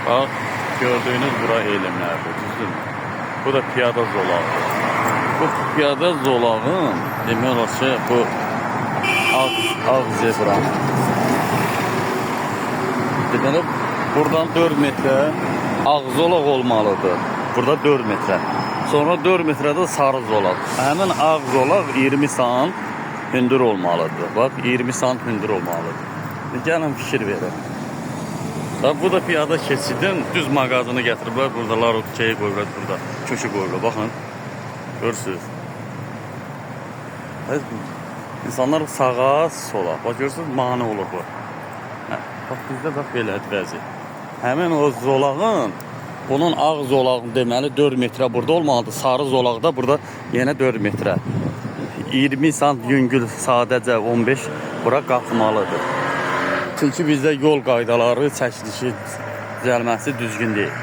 Bax, gördüyünüz bura elmlərdir, düzdürmü? Bu da piyada zolağı. Bu piyada zolağın, demək olar ki, bu ağ zebra. Deməli, buradan 4 metrə ağ zolaq olmalıdır. Burada 4 metrə. Sonra 4 metrədə sarı zolaq. Həmin ağ zolaq 20 sant hündür olmalıdır. Bax, 20 sant hündür olmalıdır. Gəlin fikir verin. Bu da piyada keçidin düz mağazını gətiriblər. Burada larut keyi qoyublar, burada köşü qoyublar. Baxın, görürsünüz. İnsanlar sağa, sola. Bax, görürsünüz, mane olur bu. Bax, bizdə bax, belədir vəziyyət. Həmin o zolağın, bunun ağ zolağın deməli 4 metrə burada olmalıdır. Sarı zolaqda burada yenə 4 metrə. 20 sant yüngül sadəcə 15 bura qalxmalıdır. Çünki bizdə yol qaydaları, çəkilişi düzəlməsi düzgün deyil.